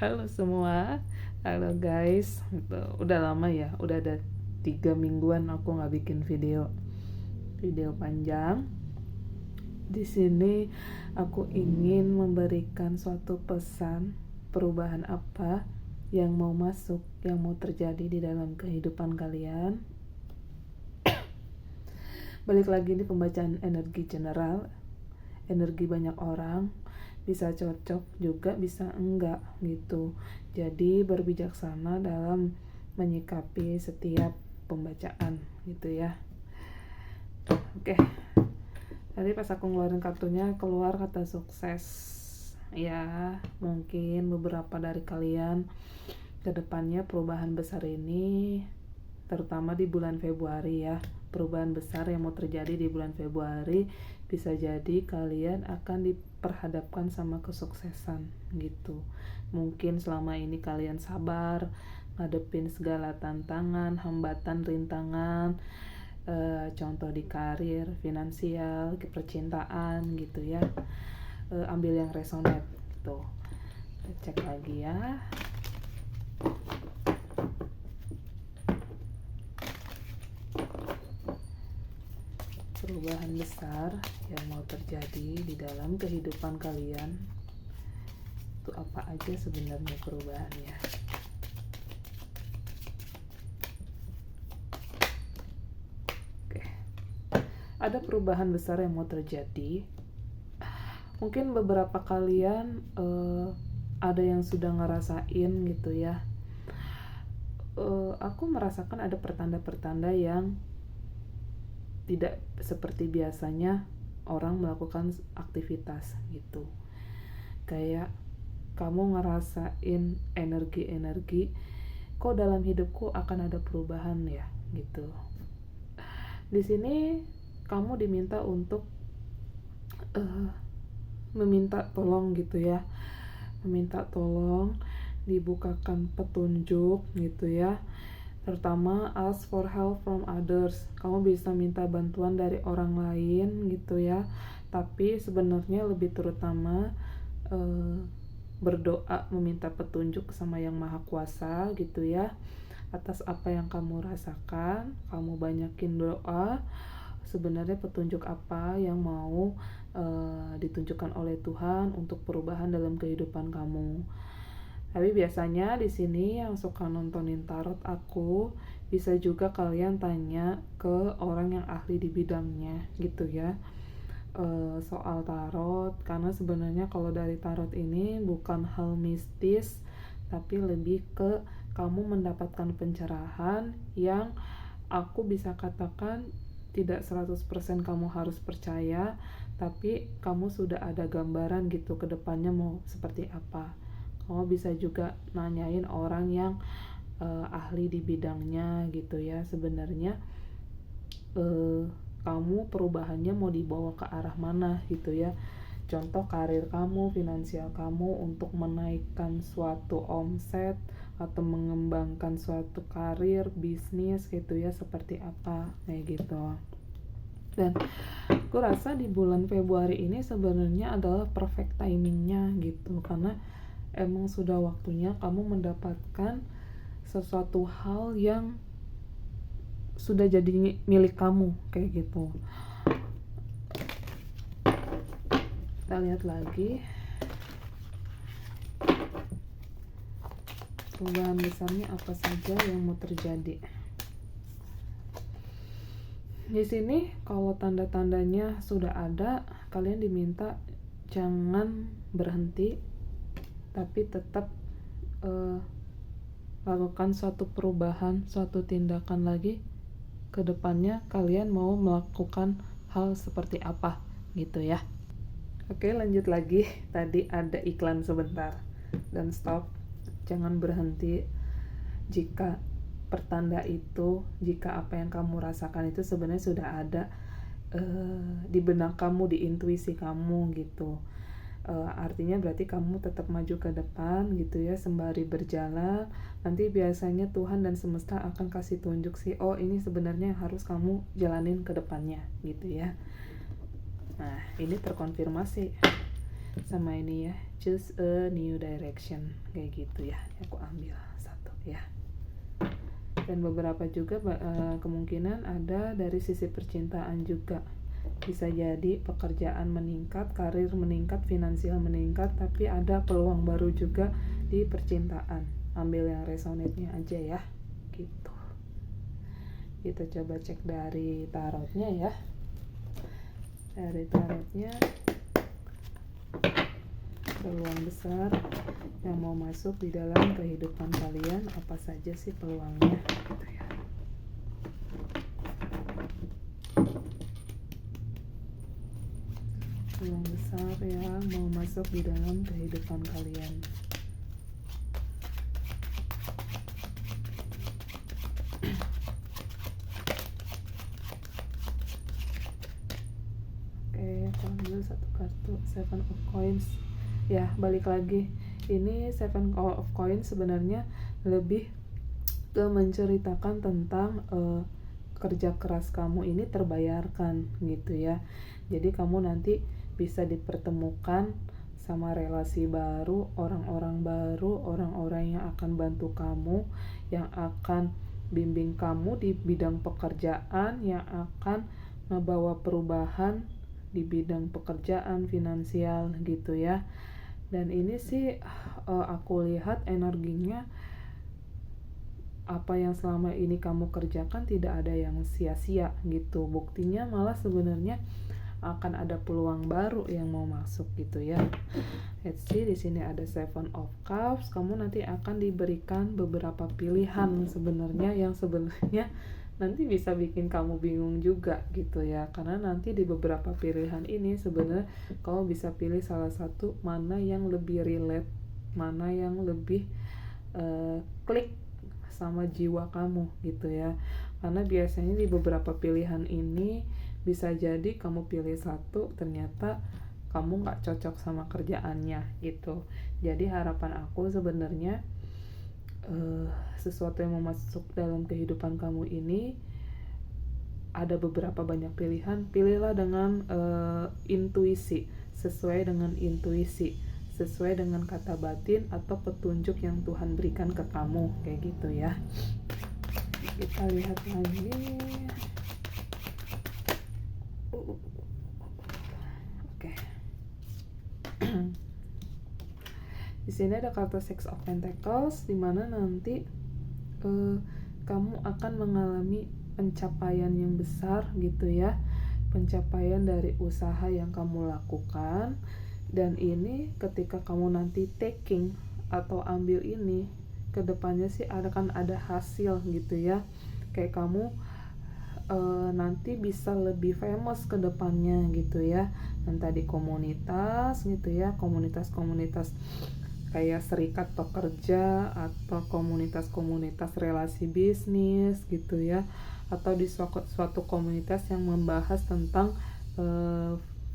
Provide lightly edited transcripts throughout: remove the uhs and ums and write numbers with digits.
Halo semua, halo guys. Udah lama ya, udah ada 3 mingguan aku nggak bikin video panjang. Di sini aku ingin memberikan suatu pesan perubahan apa yang mau masuk, yang mau terjadi di dalam kehidupan kalian. Balik lagi nih pembacaan energi general, energi banyak orang. Bisa cocok juga bisa enggak gitu, jadi berbijaksana dalam menyikapi setiap pembacaan gitu ya. Oke, tadi pas aku ngeluarin kartunya keluar kata sukses ya. Mungkin beberapa dari kalian kedepannya perubahan besar ini, terutama di bulan Februari ya, perubahan besar yang mau terjadi di bulan Februari, bisa jadi kalian akan diperhadapkan sama kesuksesan gitu. Mungkin selama ini kalian sabar ngadepin segala tantangan, hambatan, rintangan, contoh di karir, finansial, percintaan gitu ya. Ambil yang resonate gitu. Cek lagi ya. Perubahan besar yang mau terjadi di dalam kehidupan kalian itu apa aja sebenarnya perubahannya? Oke. Ada perubahan besar yang mau terjadi. Mungkin beberapa kalian ada yang sudah ngerasain gitu ya. Aku merasakan ada pertanda-pertanda yang tidak seperti biasanya orang melakukan aktivitas gitu. Kayak kamu ngerasain energi-energi, kok dalam hidupku akan ada perubahan ya gitu. Di sini kamu diminta untuk meminta tolong gitu ya, meminta tolong, dibukakan petunjuk gitu ya. Terutama ask for help from others. Kamu bisa minta bantuan dari orang lain gitu ya. Tapi sebenarnya lebih terutama berdoa, meminta petunjuk sama Yang Maha Kuasa gitu ya, atas apa yang kamu rasakan. Kamu banyakin doa. Sebenarnya petunjuk apa yang mau ditunjukkan oleh Tuhan untuk perubahan dalam kehidupan kamu. Tapi biasanya di sini yang suka nontonin tarot aku, bisa juga kalian tanya ke orang yang ahli di bidangnya gitu ya, soal tarot. Karena sebenarnya kalau dari tarot ini bukan hal mistis, tapi lebih ke kamu mendapatkan pencerahan yang aku bisa katakan tidak 100% kamu harus percaya, tapi kamu sudah ada gambaran gitu ke depannya mau seperti apa. Kamu bisa juga nanyain orang yang ahli di bidangnya gitu ya. Sebenarnya kamu perubahannya mau dibawa ke arah mana gitu ya. Contoh karir kamu, finansial kamu, untuk menaikkan suatu omset atau mengembangkan suatu karir, bisnis gitu ya, seperti apa kayak gitu. Dan aku rasa di bulan Februari ini sebenarnya adalah perfect timingnya gitu, karena emang sudah waktunya kamu mendapatkan sesuatu hal yang sudah jadi milik kamu kayak gitu. Kita lihat lagi perubahan besarnya apa saja yang mau terjadi. Di sini kalau tanda-tandanya sudah ada, kalian diminta jangan berhenti, tapi tetap lakukan suatu perubahan, suatu tindakan lagi ke depannya. Kalian mau melakukan hal seperti apa gitu ya. Oke, lanjut lagi. Tadi ada iklan sebentar dan stop. Jangan berhenti jika pertanda itu, jika apa yang kamu rasakan itu sebenarnya sudah ada di benak kamu, di intuisi kamu gitu. Artinya berarti kamu tetap maju ke depan gitu ya, sembari berjalan. Nanti biasanya Tuhan dan semesta akan kasih tunjuk sih, oh ini sebenarnya harus kamu jalanin ke depannya gitu ya. Nah, ini terkonfirmasi sama ini ya. choose a new direction, kayak gitu ya. Aku ambil satu ya. Dan beberapa juga kemungkinan ada dari sisi percintaan juga. Bisa jadi pekerjaan meningkat, karir meningkat, finansial meningkat, tapi ada peluang baru juga di percintaan. Ambil yang resonate-nya aja ya, gitu. Kita coba cek dari tarotnya ya. Dari tarotnya, peluang besar yang mau masuk di dalam kehidupan kalian, apa saja sih peluangnya gitu ya. Peluang besar yang mau masuk di dalam kehidupan kalian. Aku ambil satu kartu, Seven of Coins. Ya, balik lagi. Ini Seven of Coins sebenarnya lebih ke menceritakan tentang kerja keras kamu ini terbayarkan gitu ya. Jadi kamu nanti bisa dipertemukan sama relasi baru, orang-orang baru, orang-orang yang akan bantu kamu, yang akan bimbing kamu di bidang pekerjaan, yang akan membawa perubahan di bidang pekerjaan, finansial gitu ya. Dan ini sih aku lihat energinya, apa yang selama ini kamu kerjakan tidak ada yang sia-sia gitu. Buktinya malah sebenarnya akan ada peluang baru yang mau masuk gitu ya. Let's see, di sini ada Seven of Cups. Kamu nanti akan diberikan beberapa pilihan sebenarnya, yang sebenarnya nanti bisa bikin kamu bingung juga gitu ya, karena nanti di beberapa pilihan ini sebenarnya kamu bisa pilih salah satu, mana yang lebih relate, mana yang lebih klik sama jiwa kamu gitu ya. Karena biasanya di beberapa pilihan ini bisa jadi kamu pilih satu, ternyata kamu nggak cocok sama kerjaannya gitu. Jadi harapan aku sebenarnya, sesuatu yang mau masuk dalam kehidupan kamu ini ada beberapa banyak pilihan. Pilihlah dengan intuisi, sesuai dengan intuisi, sesuai dengan kata batin atau petunjuk yang Tuhan berikan ke kamu, kayak gitu ya. Kita lihat lagi. Oke. Di sini ada kartu Six of Pentacles, di mana nanti kamu akan mengalami pencapaian yang besar gitu ya, pencapaian dari usaha yang kamu lakukan. Dan ini ketika kamu nanti taking atau ambil ini, kedepannya sih akan ada hasil gitu ya. Kayak kamu nanti bisa lebih famous ke depannya gitu ya. Dan tadi komunitas gitu ya, komunitas-komunitas kayak serikat pekerja atau komunitas-komunitas relasi bisnis gitu ya, atau di suatu komunitas yang membahas tentang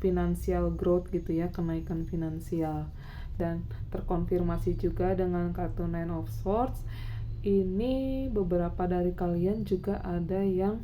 financial growth gitu ya, kenaikan finansial. Dan terkonfirmasi juga dengan kartu Nine of Swords. Ini beberapa dari kalian juga ada yang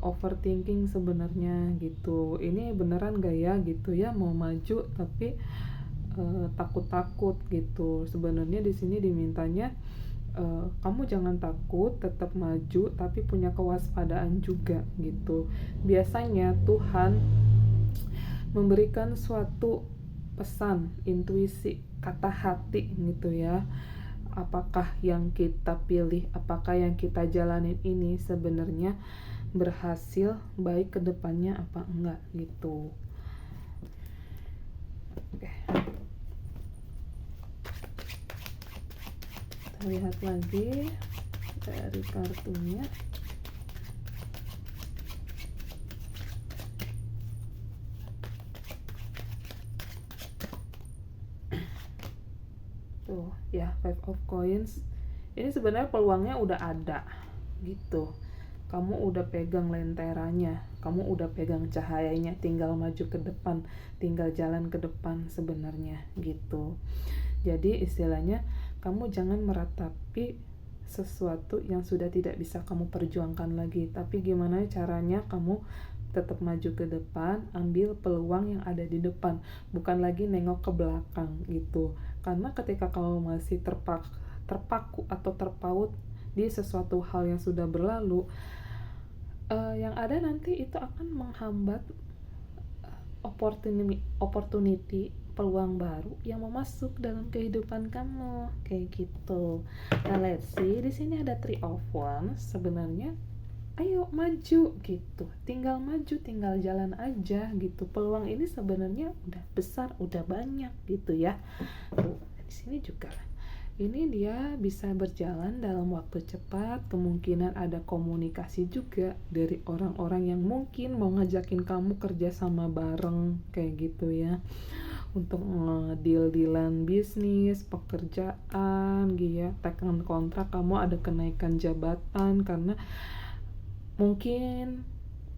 overthinking sebenarnya gitu. Ini beneran gak ya gitu ya, mau maju tapi takut-takut gitu. Sebenarnya di sini dimintanya kamu jangan takut, tetap maju, tapi punya kewaspadaan juga gitu. Biasanya Tuhan memberikan suatu pesan, intuisi, kata hati gitu ya. Apakah yang kita pilih, apakah yang kita jalanin ini sebenarnya berhasil baik ke depannya apa enggak gitu. Oke. Kita lihat lagi dari kartunya. Tuh ya, Five of Coins. Ini sebenarnya peluangnya udah ada gitu. Kamu udah pegang lenteranya, kamu udah pegang cahayanya, tinggal maju ke depan, tinggal jalan ke depan sebenarnya gitu. Jadi istilahnya kamu jangan meratapi sesuatu yang sudah tidak bisa kamu perjuangkan lagi, tapi gimana caranya kamu tetap maju ke depan, ambil peluang yang ada di depan, bukan lagi nengok ke belakang gitu. Karena ketika kamu masih terpaku atau terpaut di sesuatu hal yang sudah berlalu, yang ada nanti itu akan menghambat opportunity peluang baru yang mau masuk dalam kehidupan kamu, kayak gitu. Nah, let's see, di sini ada Three of Wands. Sebenarnya ayo maju gitu, tinggal maju, tinggal jalan aja gitu. Peluang ini sebenarnya udah besar, udah banyak gitu ya. Tuh, di sini juga ini dia bisa berjalan dalam waktu cepat. Kemungkinan ada komunikasi juga dari orang-orang yang mungkin mau ngajakin kamu kerja sama bareng kayak gitu ya, untuk deal-dealan bisnis, pekerjaan gitu ya, tekan kontrak, kamu ada kenaikan jabatan karena mungkin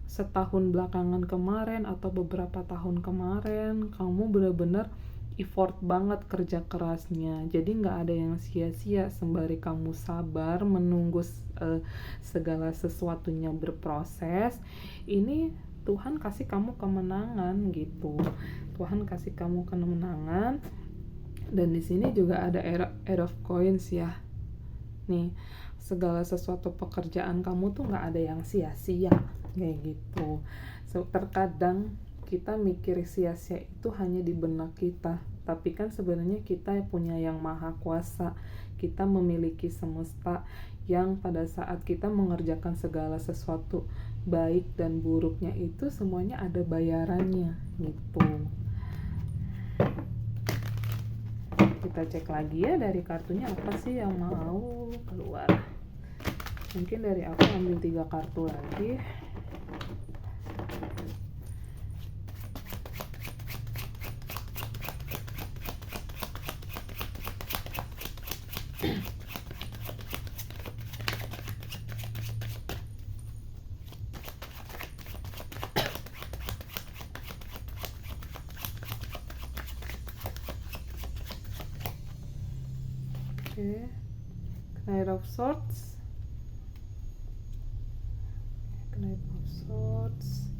setahun belakangan kemarin atau beberapa tahun kemarin kamu benar-benar effort banget kerja kerasnya, jadi nggak ada yang sia-sia sembari kamu sabar menunggu segala sesuatunya berproses. Ini Tuhan kasih kamu kemenangan gitu, Tuhan kasih kamu kemenangan. Dan di sini juga ada Eight of Coins ya. Nih, segala sesuatu pekerjaan kamu tuh nggak ada yang sia-sia kayak gitu. Terkadang kita mikir sia-sia itu hanya di benak kita, tapi kan sebenarnya kita punya yang maha kuasa. Kita memiliki semesta yang pada saat kita mengerjakan segala sesuatu, baik dan buruknya itu semuanya ada bayarannya gitu. Kita cek lagi ya dari kartunya apa sih yang mau keluar. Mungkin dari aku ambil 3 kartu lagi. Oke. Knight of Swords, Knight of Swords,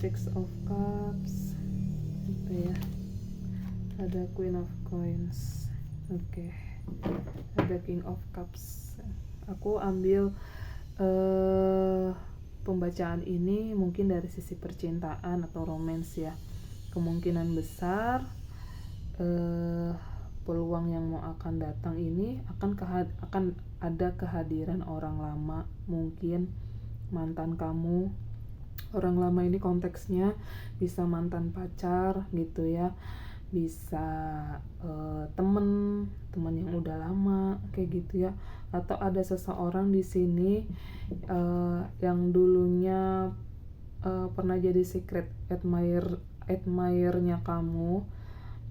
Six of Cups, gitu ya. Ada Queen of Coins, oke. Ada King of Cups. Aku ambil pembacaan ini mungkin dari sisi percintaan atau romance ya. Kemungkinan besar peluang yang mau akan datang ini akan ada kehadiran orang lama, mungkin mantan kamu. Orang lama ini konteksnya bisa mantan pacar gitu ya, bisa temen yang udah lama kayak gitu ya, atau ada seseorang di sini yang dulunya pernah jadi secret admirer-nya kamu,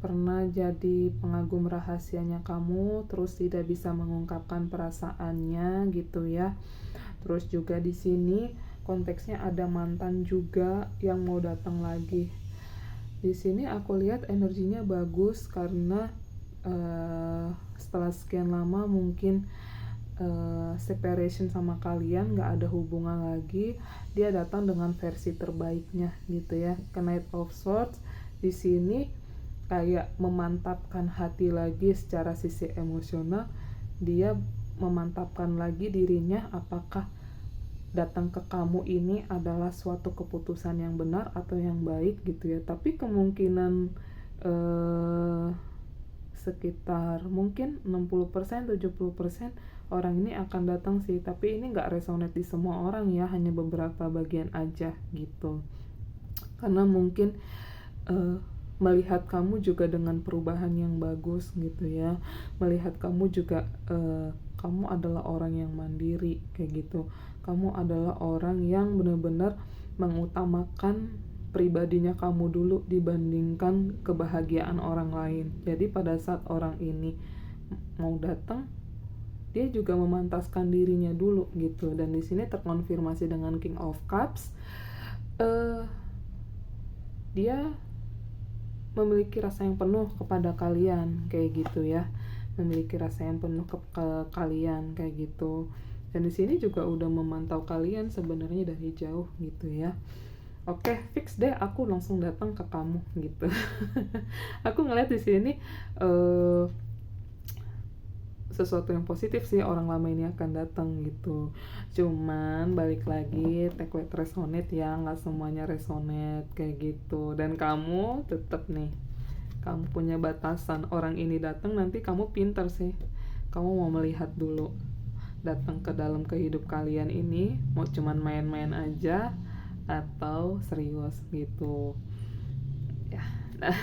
pernah jadi pengagum rahasianya kamu, terus tidak bisa mengungkapkan perasaannya gitu ya. Terus juga di sini konteksnya ada mantan juga yang mau datang lagi. Di sini aku lihat energinya bagus karena setelah sekian lama mungkin separation sama kalian, nggak ada hubungan lagi, dia datang dengan versi terbaiknya gitu ya. Knight of Swords di sini kayak memantapkan hati lagi secara sisi emosional. Dia memantapkan lagi dirinya, apakah datang ke kamu ini adalah suatu keputusan yang benar atau yang baik gitu ya. Tapi kemungkinan sekitar mungkin 60%, 70% orang ini akan datang sih, tapi ini nggak resonate di semua orang ya, hanya beberapa bagian aja gitu. Karena mungkin melihat kamu juga dengan perubahan yang bagus gitu ya, melihat kamu juga kamu adalah orang yang mandiri kayak gitu, kamu adalah orang yang benar-benar mengutamakan pribadinya kamu dulu dibandingkan kebahagiaan orang lain. Jadi pada saat orang ini mau datang, dia juga memantaskan dirinya dulu gitu. Dan di sini terkonfirmasi dengan King of Cups. Dia memiliki rasa yang penuh kepada kalian kayak gitu ya, memiliki rasa yang penuh ke kalian kayak gitu. Dan di sini juga udah memantau kalian sebenarnya dari jauh gitu ya. Oke, fix deh, aku langsung datang ke kamu gitu. Aku ngeliat di sini sesuatu yang positif sih, orang lama ini akan datang gitu. Cuman balik lagi, take with resonate ya, nggak semuanya resonate kayak gitu. Dan kamu tetap nih, kamu punya batasan. Orang ini datang, nanti kamu pintar sih, kamu mau melihat dulu datang ke dalam kehidup kalian ini mau cuman main-main aja atau serius gitu ya. Nah,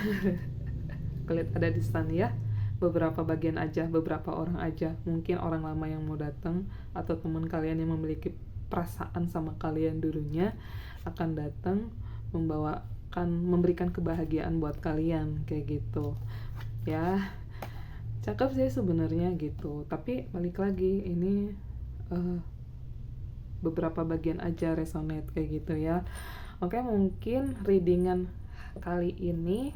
kulit ada di sana ya, beberapa bagian aja, beberapa orang aja, mungkin orang lama yang mau datang atau teman kalian yang memiliki perasaan sama kalian dulunya akan datang memberikan kebahagiaan buat kalian kayak gitu ya. Cakep sih sebenarnya gitu, tapi balik lagi ini beberapa bagian aja resonate kayak gitu ya. Oke, mungkin readingan kali ini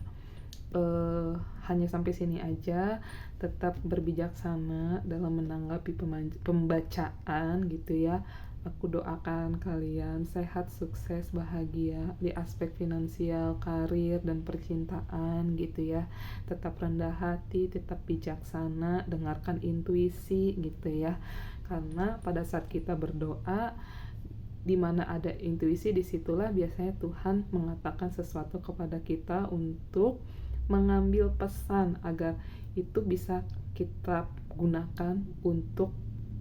hanya sampai sini aja. Tetap berbijaksana dalam menanggapi pembacaan gitu ya. Aku doakan kalian sehat, sukses, bahagia di aspek finansial, karir, dan percintaan gitu ya. Tetap rendah hati, tetap bijaksana, dengarkan intuisi gitu ya. Karena pada saat kita berdoa, di mana ada intuisi, disitulah biasanya Tuhan mengatakan sesuatu kepada kita untuk mengambil pesan agar itu bisa kita gunakan untuk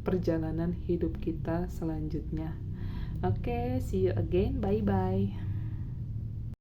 perjalanan hidup kita selanjutnya. Oke, see you again, bye bye.